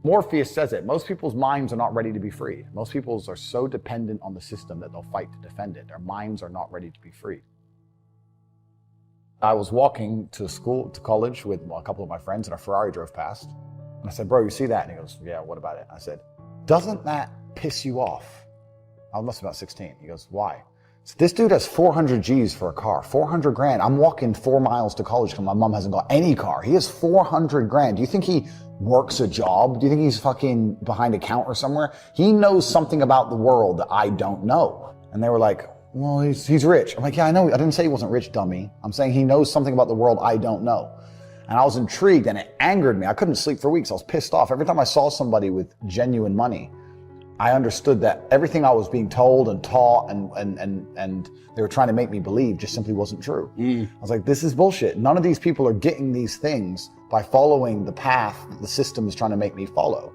Morpheus says it. Most people's minds are not ready to be free. Most people are so dependent on the system that they'll fight to defend it. Their minds are not ready to be free. I was walking to college with a couple of my friends, and a Ferrari drove past. And I said, bro, you see that? And he goes, yeah, what about it? I said, doesn't that piss you off? I must have been about 16. He goes, why? So this dude has 400 G's for a car, 400 grand. I'm walking 4 miles to college because my mom hasn't got any car. He has 400 grand. Do you think he works a job? Do you think he's fucking behind a counter somewhere? He knows something about the world that I don't know. And they were like, well, he's rich. I'm like, yeah, I know. I didn't say he wasn't rich, dummy. I'm saying he knows something about the world I don't know. And I was intrigued, and it angered me. I couldn't sleep for weeks. I was pissed off. Every time I saw somebody with genuine money, I understood that everything I was being told and taught and they were trying to make me believe just simply wasn't true. I was like, this is bullshit. None of these people are getting these things by following the path that the system is trying to make me follow.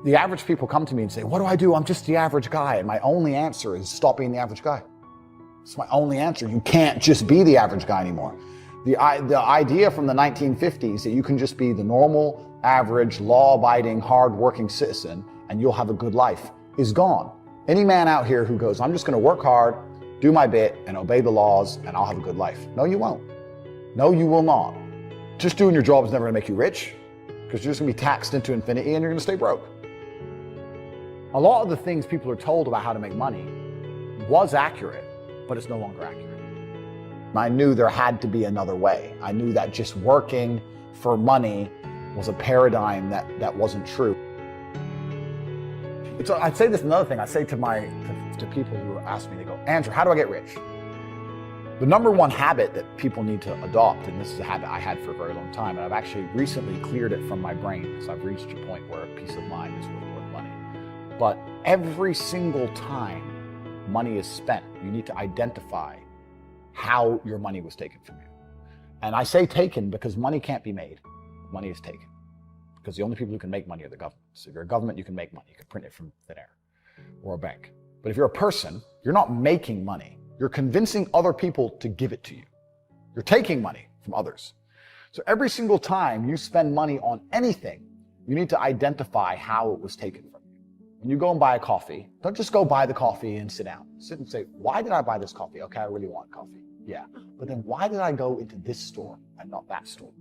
The average people come to me and say, what do I do? I'm just the average guy. And my only answer is stop being the average guy. It's my only answer. You can't just be the average guy anymore. The idea from the 1950s that you can just be the normal, average, law-abiding, hard-working citizen and you'll have a good life is gone. Any man out here who goes, I'm just going to work hard, do my bit, and obey the laws, and I'll have a good life. No, you won't. No, you will not. Just doing your job is never going to make you rich because you're just going to be taxed into infinity and you're going to stay broke. A lot of the things people are told about how to make money was accurate, but it's no longer accurate. I knew there had to be another way. I knew that just working for money was a paradigm that wasn't true. So I'd say this another thing. I say to people who ask me, they go, Andrew, how do I get rich? The number one habit that people need to adopt, and this is a habit I had for a very long time, and I've actually recently cleared it from my brain because I've reached a point where peace of mind is worth money. But every single time money is spent, you need to identify how your money was taken from you. And I say taken because money can't be made. Money is taken. Because the only people who can make money are the government. So if you're a government, you can make money. You can print it from thin air or a bank. But if you're a person, you're not making money. You're convincing other people to give it to you. You're taking money from others. So every single time you spend money on anything, you need to identify how it was taken from you. When you go and buy a coffee, don't just go buy the coffee and sit down. Sit and say, why did I buy this coffee? Okay, I really want coffee. Yeah. But then why did I go into this store and not that store?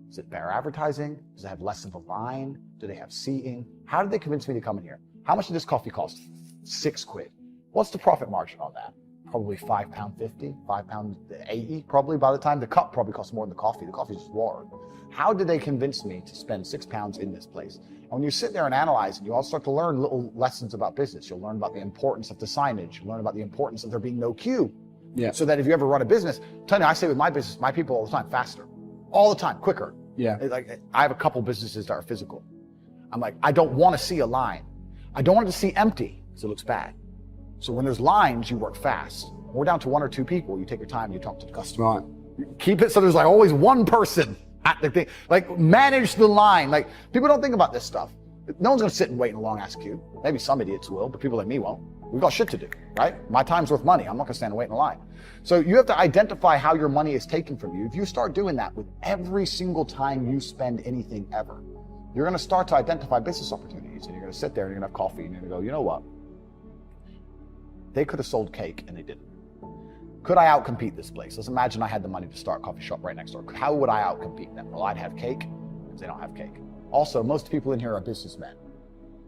Is it better advertising? Does it have less of a line? Do they have seating? How did they convince me to come in here? How much did this coffee cost? 6 quid. What's the profit margin on that? Probably £5.50, £5.80 probably by the time. The cup probably costs more than the coffee. The coffee's just water. How did they convince me to spend £6 in this place? And when you sit there and analyze it, you all start to learn little lessons about business. You'll learn about the importance of the signage. You'll learn about the importance of there being no queue. Yeah. So that if you ever run a business, I say with my business, my people all the time, faster. All the time, quicker. Yeah. Like I have a couple businesses that are physical. I'm like, I don't want to see a line. I don't want it to see empty because it looks bad. So when there's lines, you work fast. When we're down to 1 or 2 people, you take your time, you talk to the customer. Right. Keep it so there's like always one person at the thing. Like manage the line. Like people don't think about this stuff. No one's gonna sit and wait in a long ass queue. Maybe some idiots will, but people like me won't. We've got shit to do, right? My time's worth money. I'm not gonna stand and wait in a line. So you have to identify how your money is taken from you. If you start doing that with every single time you spend anything ever, you're gonna start to identify business opportunities, and you're gonna sit there and you're gonna have coffee and you're gonna go, you know what? They could have sold cake and they didn't. Could I outcompete this place? Let's imagine I had the money to start a coffee shop right next door. How would I outcompete them? Well, I'd have cake because they don't have cake. Also, most people in here are businessmen.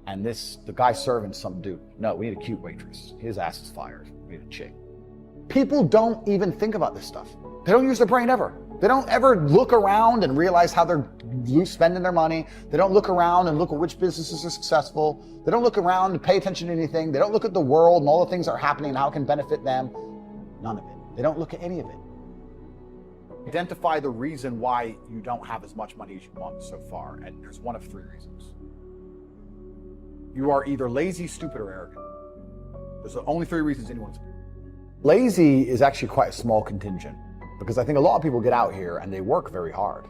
And the guy serving some dude. No, we need a cute waitress. His ass is fired. We need a chick. People don't even think about this stuff. They don't use their brain ever. They don't ever look around and realize how they're spending their money. They don't look around and look at which businesses are successful. They don't look around and pay attention to anything. They don't look at the world and all the things that are happening and how it can benefit them. None of it. They don't look at any of it. Identify the reason why you don't have as much money as you want so far, and there's one of 3 reasons. You are either lazy, stupid, or arrogant. Those are the only 3 reasons anyone's. Lazy is actually quite a small contingent, because I think a lot of people get out here and they work very hard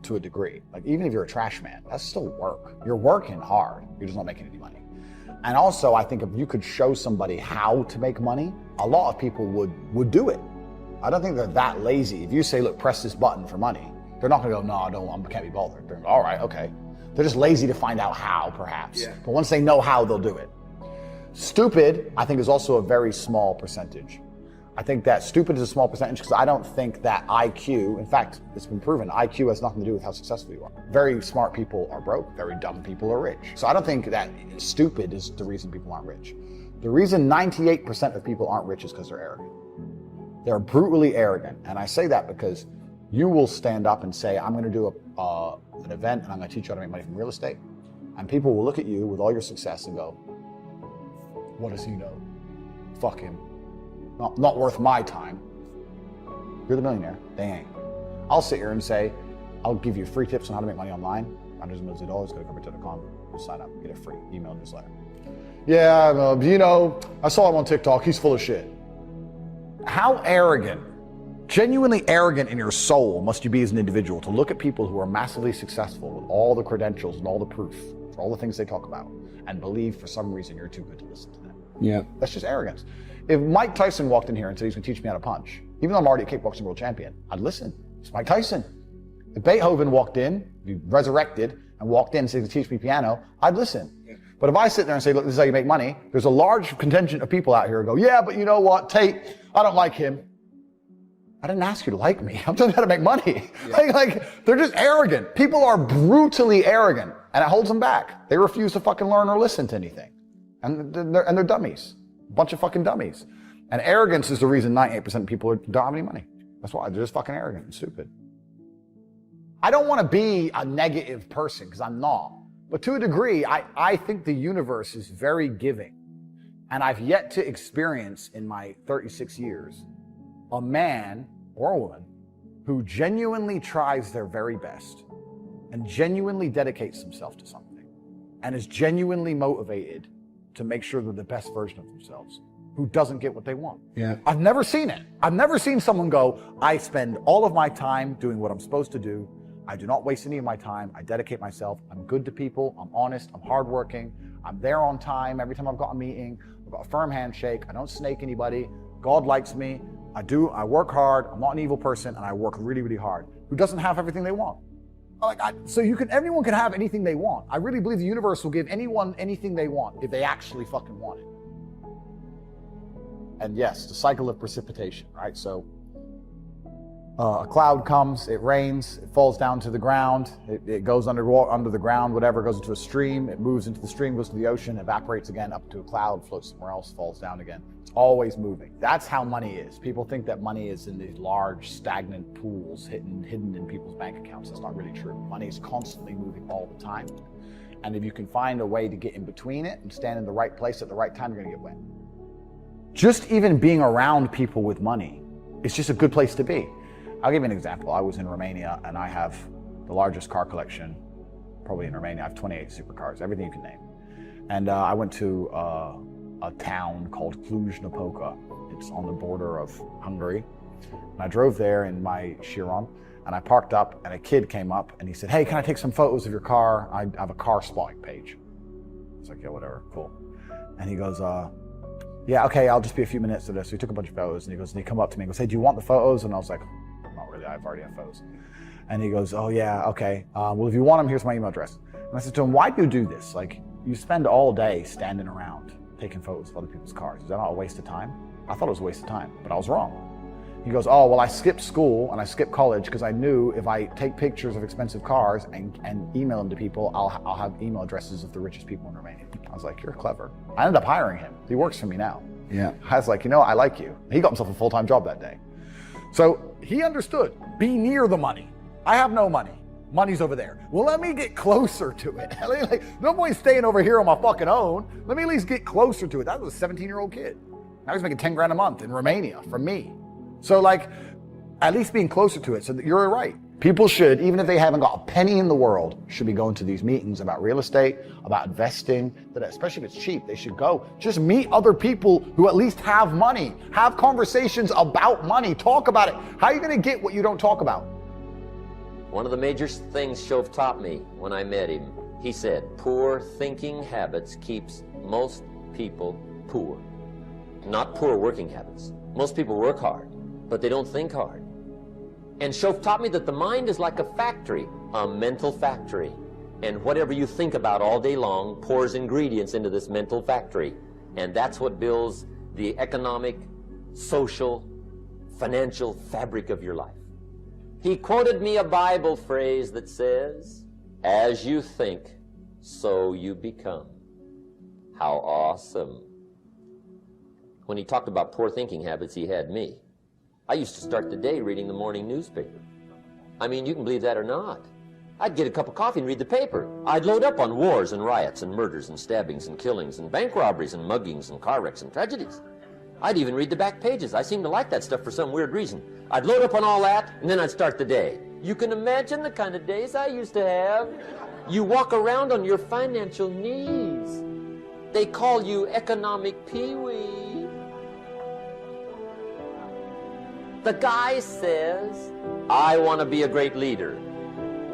to a degree. Like even if you're a trash man, that's still work. You're working hard, you're just not making any money. And also I think if you could show somebody how to make money, a lot of people would do it. I don't think they're that lazy. If you say, look, press this button for money, They're not gonna go, no, I can't be bothered. They're all right, okay. They're just lazy to find out how, perhaps. Yeah. But once they know how, they'll do it. Stupid, I think, is also a very small percentage. I think that stupid is a small percentage because I don't think that IQ, in fact, it's been proven, IQ has nothing to do with how successful you are. Very smart people are broke, very dumb people are rich. So I don't think that stupid is the reason people aren't rich. The reason 98% of people aren't rich is because they're arrogant. They're brutally arrogant. And I say that because you will stand up and say, I'm gonna do an event and I'm gonna teach you how to make money from real estate. And people will look at you with all your success and go, what does he know? Fuck him. Not worth my time. You're the millionaire. They ain't. I'll sit here and say, I'll give you free tips on how to make money online. $100 millions, go to compilation.com, sign up, get a free email newsletter. Yeah, you know, I saw him on TikTok. He's full of shit. How arrogant, genuinely arrogant in your soul must you be as an individual to look at people who are massively successful with all the credentials and all the proof for all the things they talk about and believe for some reason you're too good to listen to them. Yeah. That's just arrogance. If Mike Tyson walked in here and said he's gonna teach me how to punch, even though I'm already a kickboxing world champion, I'd listen. It's Mike Tyson. If Beethoven walked in, he resurrected, and walked in and said he's gonna teach me piano, I'd listen. Yeah. But if I sit there and say, look, this is how you make money, there's a large contingent of people out here who go, yeah, but you know what, Tate, I don't like him. I didn't ask you to like me. I'm telling you how to make money. Yeah. Like, they're just arrogant. People are brutally arrogant, and it holds them back. They refuse to fucking learn or listen to anything. And they're dummies. A bunch of fucking dummies. And arrogance is the reason 98% of people don't have any money. That's why they're just fucking arrogant and stupid. I don't want to be a negative person, because I'm not. But to a degree, I think the universe is very giving. And I've yet to experience in my 36 years a man or a woman who genuinely tries their very best and genuinely dedicates themselves to something and is genuinely motivated to make sure they're the best version of themselves, who doesn't get what they want. Yeah. I've never seen it. I've never seen someone go, I spend all of my time doing what I'm supposed to do. I do not waste any of my time. I dedicate myself. I'm good to people. I'm honest. I'm hardworking. I'm there on time. Every time I've got a meeting, I've got a firm handshake. I don't snake anybody. God likes me. I work hard. I'm not an evil person, and I work really, really hard. Who doesn't have everything they want? Everyone can have anything they want. I really believe the universe will give anyone anything they want if they actually fucking want it. And yes, the cycle of precipitation, right? So a cloud comes, it rains, it falls down to the ground, it goes under the ground, whatever, goes into a stream, it moves into the stream, goes to the ocean, evaporates again up to a cloud, floats somewhere else, falls down again. It's always moving. That's how money is. People think that money is in these large, stagnant pools hidden in people's bank accounts. That's not really true. Money is constantly moving all the time. And if you can find a way to get in between it and stand in the right place at the right time, you're gonna get wet. Just even being around people with money, it's just a good place to be. I'll give you an example. I was in Romania and I have the largest car collection probably in Romania. I have 28 supercars, everything you can name. And I went to a town called Cluj-Napoca. It's on the border of Hungary. And I drove there in my Chiron and I parked up and a kid came up and he said, hey, can I take some photos of your car? I have a car spotting page. I was like, yeah, whatever, cool. And he goes, yeah, okay, I'll just be a few minutes to this. So he took a bunch of photos and he come up to me and goes, hey, do you want the photos? And I was like, not really, I've already have photos. And he goes, oh yeah, okay. Well, if you want them, here's my email address. And I said to him, why do you do this? Like, you spend all day standing around taking photos of other people's cars. Is that not a waste of time? I thought it was a waste of time, but I was wrong. He goes, oh, well, I skipped school and I skipped college because I knew if I take pictures of expensive cars and email them to people, I'll have email addresses of the richest people in Romania. I was like, you're clever. I ended up hiring him. He works for me now. Yeah. I was like, I like you. He got himself a full-time job that day. So he understood, be near the money. I have no money. Money's over there. Well, let me get closer to it. Like, no point staying over here on my fucking own. Let me at least get closer to it. That was a 17-year-old kid. Now he's making 10 grand a month in Romania from me. So like, at least being closer to it. So that you're right. People should, even if they haven't got a penny in the world, should be going to these meetings about real estate, about investing, that especially if it's cheap, they should go. Just meet other people who at least have money. Have conversations about money. Talk about it. How are you going to get what you don't talk about? One of the major things Shove taught me when I met him, he said, poor thinking habits keeps most people poor. Not poor working habits. Most people work hard, but they don't think hard. And Shoaff taught me that the mind is like a factory, a mental factory. And whatever you think about all day long pours ingredients into this mental factory. And that's what builds the economic, social, financial fabric of your life. He quoted me a Bible phrase that says, "As you think, so you become." How awesome. When he talked about poor thinking habits, he had me. I used to start the day reading the morning newspaper. I mean, you can believe that or not. I'd get a cup of coffee and read the paper. I'd load up on wars and riots and murders and stabbings and killings and bank robberies and muggings and car wrecks and tragedies. I'd even read the back pages. I seem to like that stuff for some weird reason. I'd load up on all that, and then I'd start the day. You can imagine the kind of days I used to have. You walk around on your financial knees. They call you economic peewee. The guy says, "I want to be a great leader."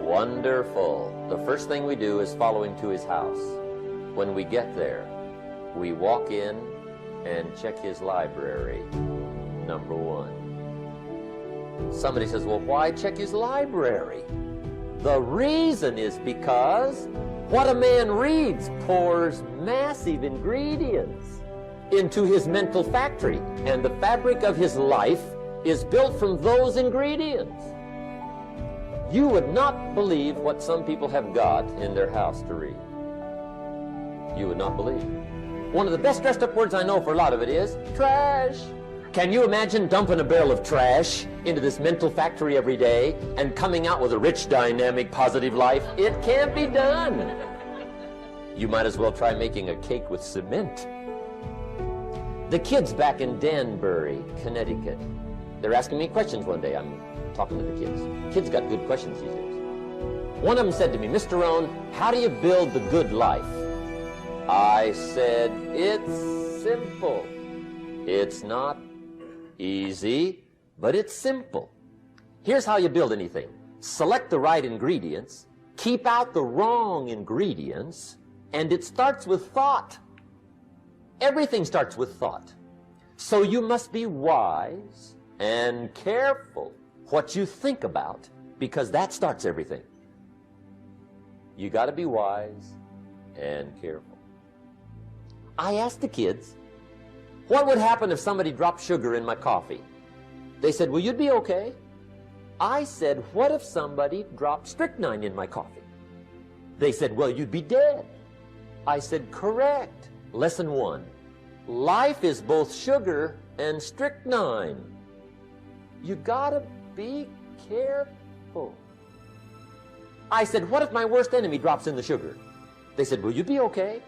Wonderful. The first thing we do is follow him to his house. When we get there, we walk in and check his library, number one. Somebody says, "Well, why check his library?" The reason is because what a man reads pours massive ingredients into his mental factory, and the fabric of his life is built from those ingredients. You would not believe what some people have got in their house to read. You would not believe. One of the best dressed up words I know for a lot of it is trash. Can you imagine dumping a barrel of trash into this mental factory every day and coming out with a rich, dynamic, positive life? It can't be done. You might as well try making a cake with cement. The kids back in Danbury, Connecticut, they're asking me questions one day. I'm talking to the kids. Kids got good questions these days. One of them said to me, "Mr. Rohn, how do you build the good life?" I said, "It's simple. It's not easy, but it's simple. Here's how you build anything. Select the right ingredients, keep out the wrong ingredients, and it starts with thought. Everything starts with thought. So you must be wise and careful what you think about, because that starts everything. You got to be wise and careful." I asked the kids, what would happen if somebody dropped sugar in my coffee? They said, "Well, you'd be okay." I said, "What if somebody dropped strychnine in my coffee?" They said, "Well, you'd be dead." I said, "Correct. Lesson 1. Life is both sugar and strychnine. You gotta be careful." I said, "What if my worst enemy drops in the sugar?" They said, "Will you be okay?"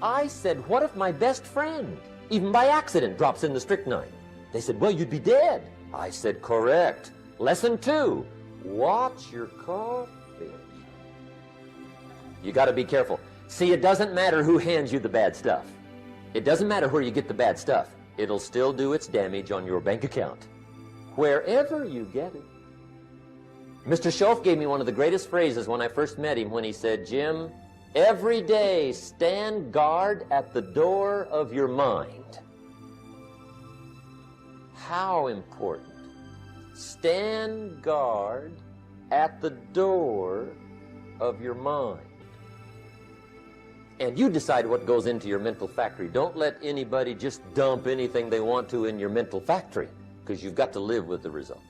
I said, "What if my best friend, even by accident, drops in the strychnine?" They said, "Well, you'd be dead." I said, "Correct. Lesson 2, watch your coffee." You got to be careful. See, it doesn't matter who hands you the bad stuff. It doesn't matter where you get the bad stuff. It'll still do its damage on your bank account, wherever you get it. Mr. Shoaff gave me one of the greatest phrases when I first met him, when he said, "Jim, every day stand guard at the door of your mind." How important. Stand guard at the door of your mind. And you decide what goes into your mental factory. Don't let anybody just dump anything they want to in your mental factory, because you've got to live with the result.